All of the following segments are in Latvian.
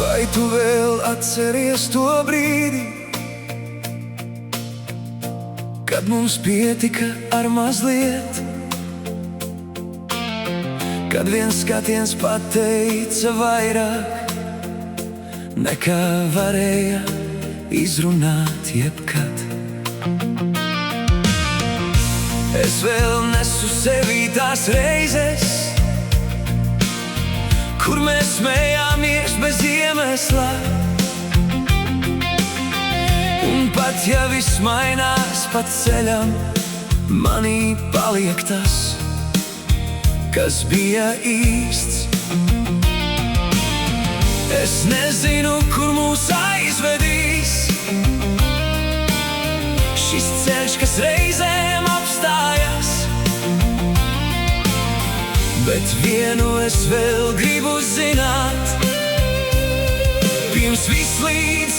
Vai tu vēl atceries to brīdi, kad mums pietika ar mazliet, kad viens skatiens pateica vairāk, nekā varēja izrunāt jebkad. Es vēl nesu sevī tās reizes, kur mēs smējāmies bez iemesla. Un pat ja viss mainās pa ceļam, manī paliek tas, kas bija īsts. Es nezinu, kur mūs aizvedīs šis ceļš, kas reizēm apstājas, bet vienu es vēl gribu zināt, pirms viss līdz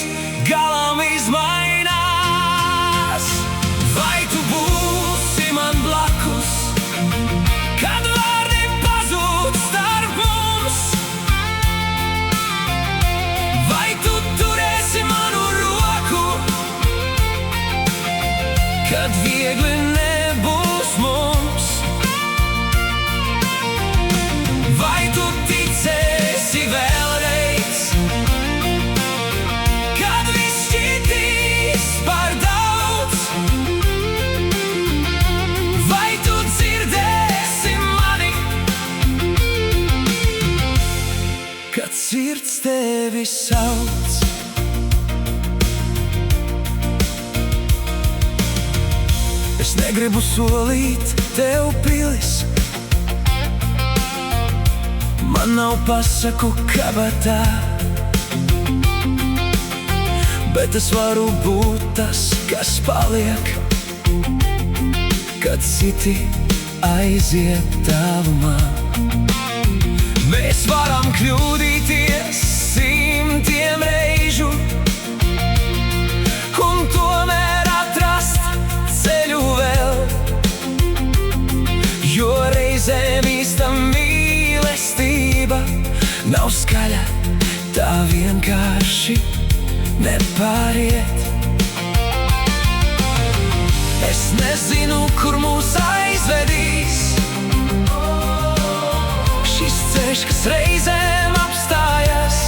galam izmainās. Vai tu būsi man blakus, kad vārdi pazūd starp mums? Vai tu turēsi manu roku, kad viegli nebūs mums? Vai tu ticēsi vēlreiz, kad viss šķitīs par daudz? Vai tu dzirdēsi mani, kad sirds tevi sauc? Es negribu solīt tev pilis, man nav pasaku kabatā, bet es varu būt tas, kas paliek, kad citi aiziet tālumā. Mēs varam kļūdīties simtiem reižu un tomēr atrast ceļu vēl, jo reizēm īsta mīlestība nav skaļa, tā vienkārši nepāriet. Es nezinu, kur mūs aizvedīs šis ceļš, kas reizēm apstājas,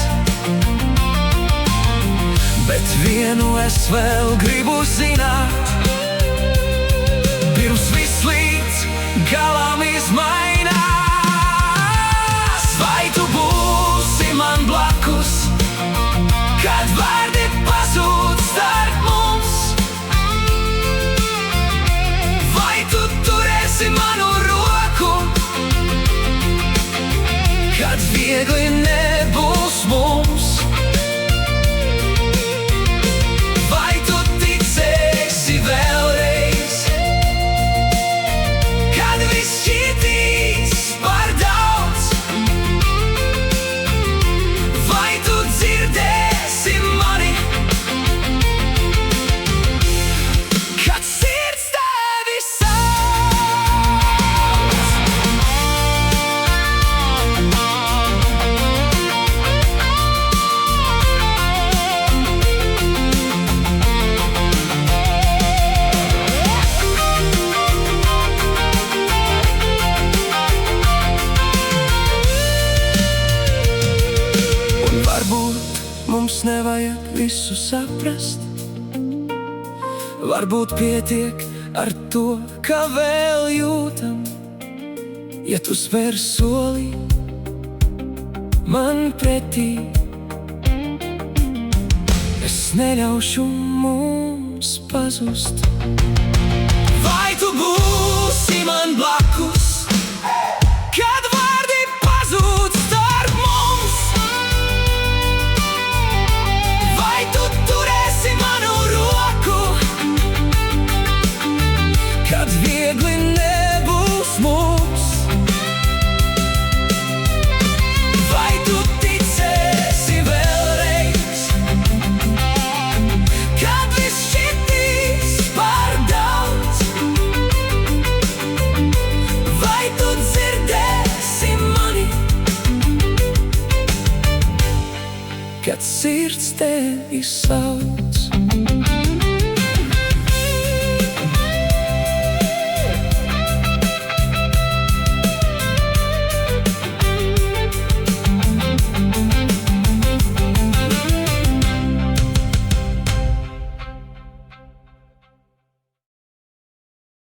bet vienu es vēl gribu zināt, pirms viss līdz galam izmainās. Vai tu būsi man blakus, kad vārdi pazūd starp mums? Vai tu turēsi manu roku, kad viegli nebūs mums? Vai tu ticēsi vēlreiz, kad viss šķitīs par daudz? Vai tu dzirdēsi mani, kad sirds tevi sauc? Un varbūt mums nevajag visu saprast, varbūt pietiek ar to, ka vēl jūtam. Ja tu spēr soli man pretī, es neļaušu mums pazust. Vai tu būsi man blakus, kad vārdi pazūd starp mums? Vai tu turēsi manu roku, kad viegli nebūs? kad sirds tevi sauc.